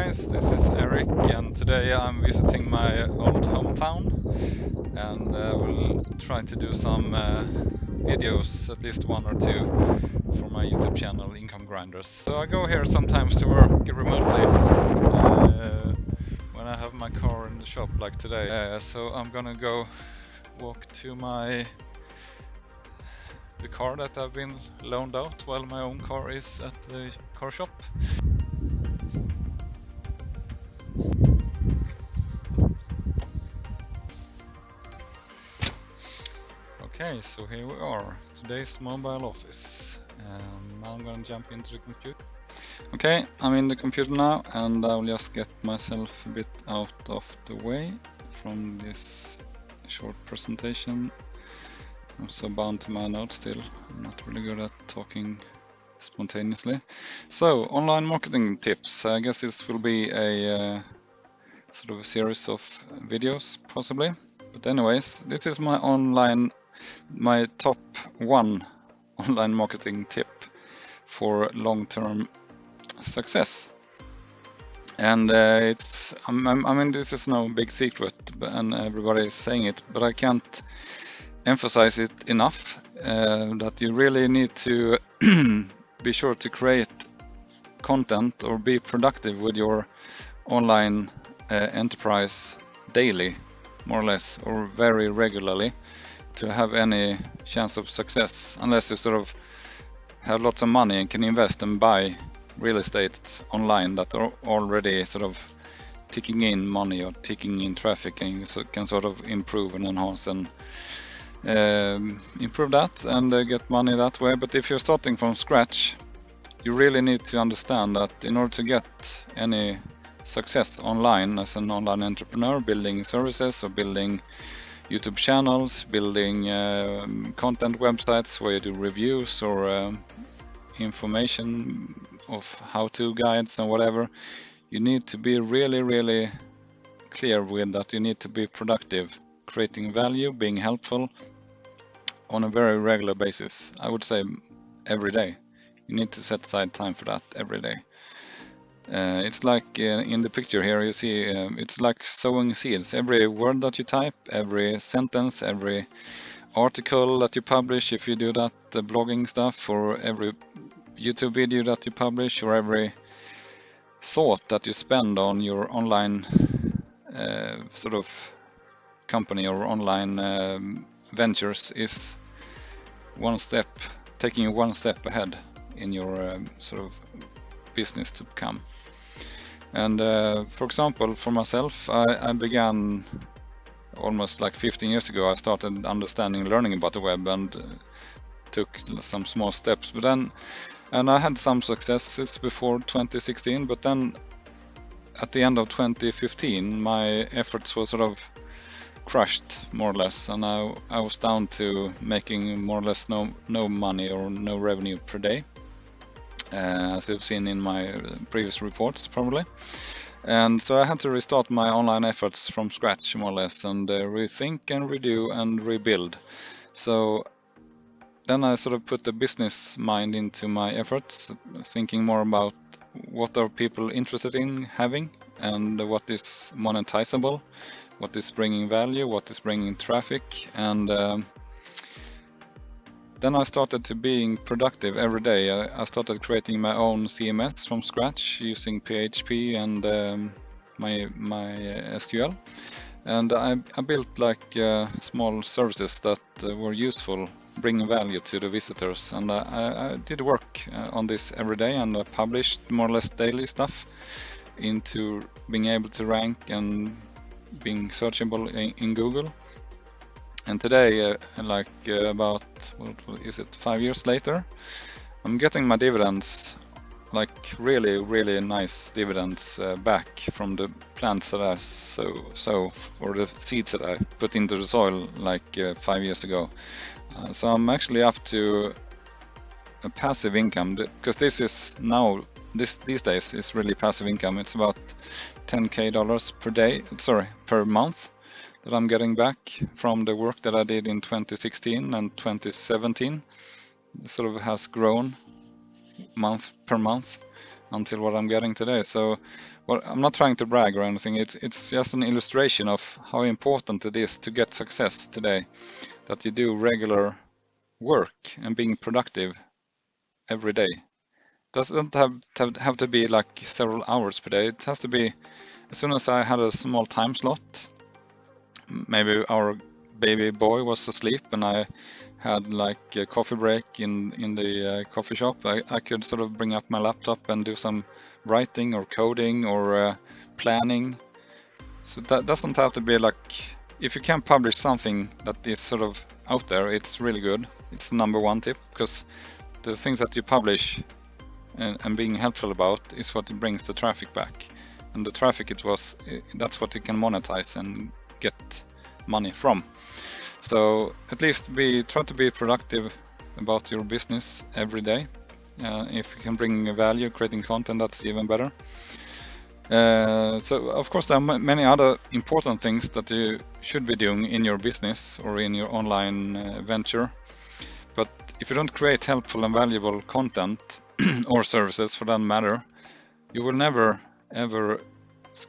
guys, this is Eric, and today I'm visiting my old hometown, and will try to do some videos, at least one or two, for my YouTube channel Income Grinders. So I go here sometimes to work remotely when I have my car in the shop like today. So I'm gonna go walk to the car that I've been loaned out while my own car is at the car shop. Okay, so here we are, today's mobile office. I'm gonna jump into the computer. Okay, I'm in the computer now, and I'll just get myself a bit out of the way from this short presentation. I'm so bound to my notes still. I'm not really good at talking spontaneously. So, online marketing tips. I guess this will be a sort of a series of videos, possibly. But anyways, this is my top one online marketing tip for long-term success. And I mean, this is no big secret, and everybody is saying it, but I can't emphasize it enough that you really need to be sure to create content or be productive with your online enterprise daily, more or less, or very regularly, to have any chance of success, unless you sort of have lots of money and can invest and buy real estate online that are already sort of ticking in money or ticking in traffic, and you can sort of improve and enhance and improve that and get money that way. But if you're starting from scratch, you really need to understand that in order to get any success online as an online entrepreneur, building services or building YouTube channels, building content websites where you do reviews or information of how-to guides and whatever, you need to be really clear with that you need to be productive, creating value, being helpful on a very regular basis. I would say every day. You need to set aside time for that every day. It's like in the picture here you see it's like sowing seeds. Every word that you type, every sentence, every article that you publish, if you do that blogging stuff, or every YouTube video that you publish, or every thought that you spend on your online sort of company or online ventures is taking you one step ahead in your sort of business to come. And for example, for myself, I began almost like 15 years ago. I started learning about the web, and took some small steps. And I had some successes before 2016, but then at the end of 2015, my efforts were sort of crushed, more or less, and I was down to making more or less no money or no revenue per day. As you've seen in my previous reports, probably. And so I had to restart my online efforts from scratch, more or less, and rethink and redo and rebuild. So then I sort of put the business mind into my efforts, thinking more about what are people interested in having, and what is monetizable, what is bringing value, what is bringing traffic, and then I started to being productive every day. I started creating my own CMS from scratch using PHP and my SQL, and I built like small services that were useful, bringing value to the visitors. And I did work on this every day, and I published more or less daily stuff into being able to rank and being searchable in Google. And today, about, what is it, 5 years later, I'm getting my dividends, like really nice dividends back from the plants that I sow, or the seeds that I put into the soil like 5 years ago. So I'm actually up to a passive income, because this is now, these days is really passive income. It's about $10K per month that I'm getting back from the work that I did in 2016 and 2017. It sort of has grown month per month, until what I'm getting today. So I'm not trying to brag or anything. It's just an illustration of how important it is to get success today, that you do regular work and being productive every day. Doesn't have to be like several hours per day. It has to be as soon as I had a small time slot. Maybe our baby boy was asleep and I had like a coffee break in the coffee shop. I could sort of bring up my laptop and do some writing or coding or planning. So that doesn't have to be like, if you can publish something that is sort of out there, it's really good. It's the number one tip, because the things that you publish and being helpful about is what brings the traffic back. And the traffic, that's what you can monetize and get money from. So at least try to be productive about your business every day. If you can bring value, creating content, that's even better. So of course there are many other important things that you should be doing in your business or in your online venture. But if you don't create helpful and valuable content or services for that matter, you will never ever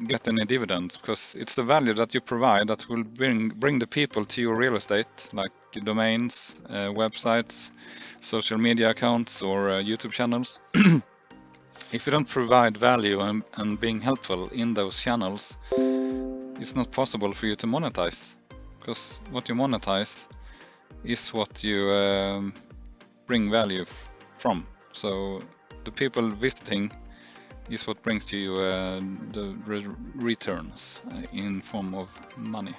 get any dividends, because it's the value that you provide that will bring the people to your real estate, like domains, websites, social media accounts, or YouTube channels. If you don't provide value and being helpful in those channels, it's not possible for you to monetize, because what you monetize is what you bring value from. So the people visiting is what brings you the returns in form of money.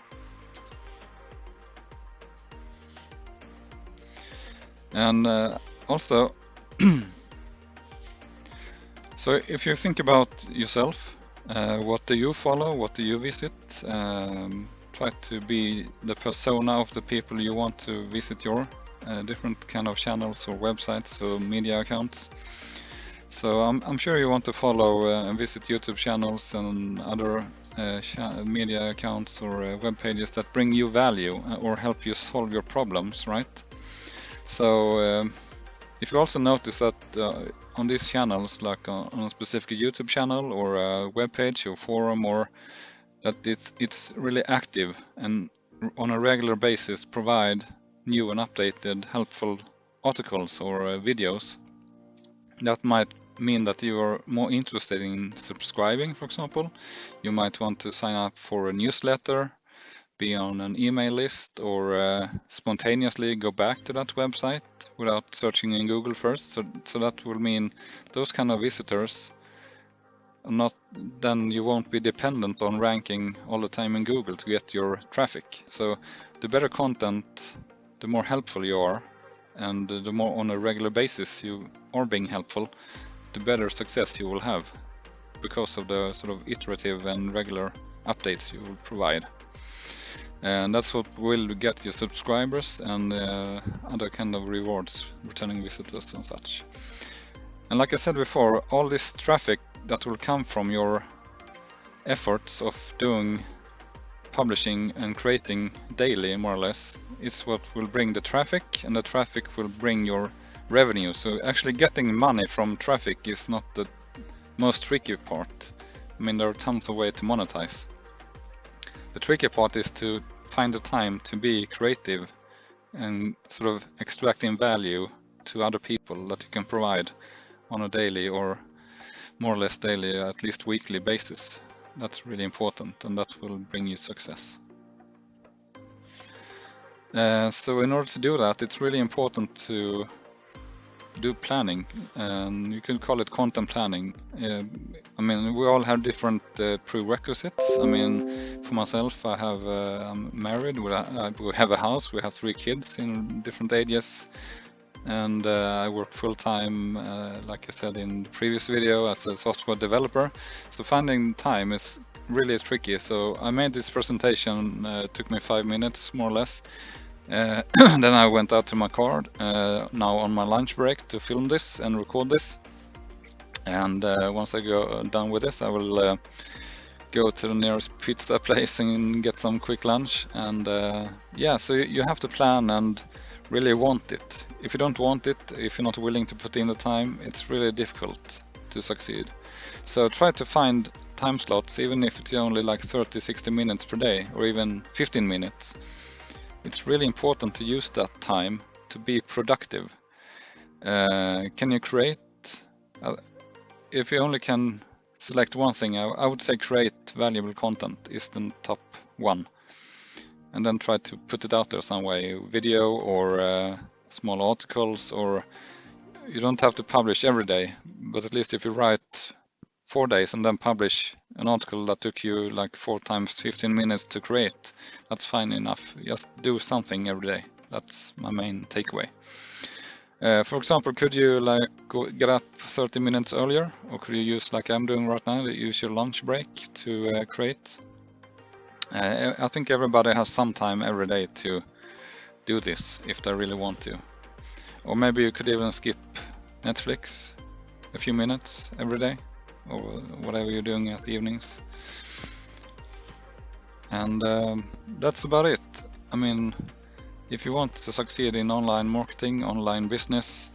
And also, so if you think about yourself, what do you follow, what do you visit? Try to be the persona of the people you want to visit your different kind of channels or websites or media accounts. So I'm sure you want to follow and visit YouTube channels and other media accounts or web pages that bring you value or help you solve your problems, right? So if you also notice that on these channels, like on a specific YouTube channel or a web page or forum, or that it's really active and on a regular basis provide new and updated helpful articles or videos, that might mean that you are more interested in subscribing, for example. You might want to sign up for a newsletter, be on an email list, or spontaneously go back to that website without searching in Google first. So that will mean those kind of visitors then you won't be dependent on ranking all the time in Google to get your traffic. So the better content, the more helpful you are, and the more on a regular basis you are being helpful, the better success you will have, because of the sort of iterative and regular updates you will provide. And that's what will get you subscribers and other kind of rewards, returning visitors and such. And like I said before, all this traffic that will come from your efforts of doing publishing and creating daily, more or less, is what will bring the traffic, and the traffic will bring your revenue. So actually getting money from traffic is not the most tricky part. I mean, there are tons of ways to monetize. The tricky part is to find the time to be creative and sort of extracting value to other people that you can provide on a daily or more or less daily, at least weekly basis. That's really important, and that will bring you success. So in order to do that, it's really important to do planning, and you could call it content planning. I mean, we all have different prerequisites. I mean, for myself, I'm married, we have a house, we have 3 kids in different ages, and I work full-time, like I said in the previous video, as a software developer. So finding time is really tricky. So I made this presentation, took me 5 minutes more or less. Then I went out to my car, now on my lunch break, to film this and record this. And once I go done with this, I will go to the nearest pizza place and get some quick lunch. And yeah, so you have to plan and really want it. If you don't want it, if you're not willing to put in the time, it's really difficult. to succeed. So try to find time slots, even if it's only like 30-60 minutes per day, or even 15 minutes. It's really important to use that time to be productive. Can you create? If you only can select one thing, I would say create valuable content is the top one. And then try to put it out there some way, video or small articles, or you don't have to publish every day, but at least if you write 4 days and then publish an article that took you like 4 times 15 minutes to create, that's fine enough. Just do something every day. That's my main takeaway. For example, could you like get up 30 minutes earlier, or could you use, like I'm doing right now, use your lunch break to create? I think everybody has some time every day to do this if they really want to. Or maybe you could even skip Netflix a few minutes every day, or whatever you're doing at the evenings. And that's about it. I mean, if you want to succeed in online marketing, online business,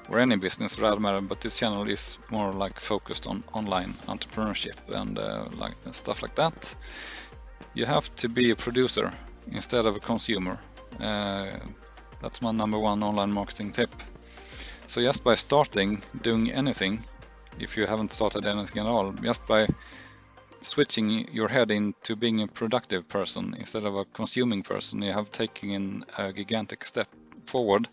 or any business for that matter, but this channel is more like focused on online entrepreneurship and like stuff like that, you have to be a producer instead of a consumer. That's my number one online marketing tip. So just by starting doing anything, if you haven't started anything at all, just by switching your head into being a productive person instead of a consuming person, you have taken a gigantic step forward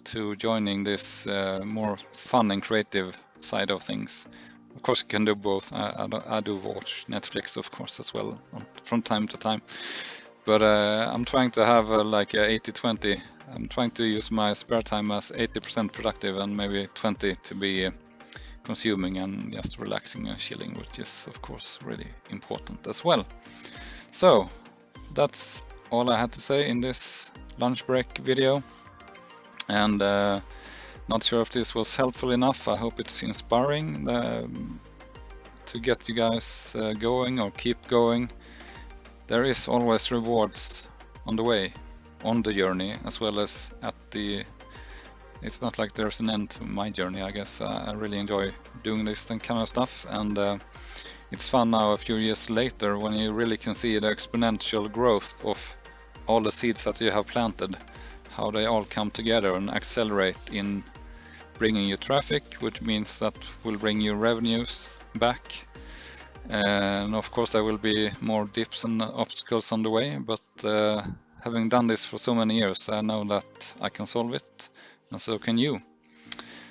to joining this more fun and creative side of things. Of course, you can do both. I do watch Netflix, of course, as well from time to time. But I'm trying to have like a 80-20. I'm trying to use my spare time as 80% productive and maybe 20 to be consuming and just relaxing and chilling, which is of course really important as well. So that's all I had to say in this lunch break video. And not sure if this was helpful enough. I hope it's inspiring to get you guys going or keep going. There is always rewards on the way, on the journey, as well as at the... It's not like there's an end to my journey, I guess. I really enjoy doing this kind of stuff, and it's fun now a few years later when you really can see the exponential growth of all the seeds that you have planted, how they all come together and accelerate in bringing you traffic, which means that will bring you revenues back. And of course there will be more dips and obstacles on the way, but having done this for so many years, I know that I can solve it, and so can you.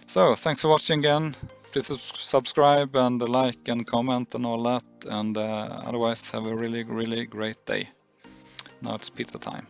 So thanks for watching again. Please subscribe and like and comment and all that, and otherwise have a really great day. Now it's pizza time.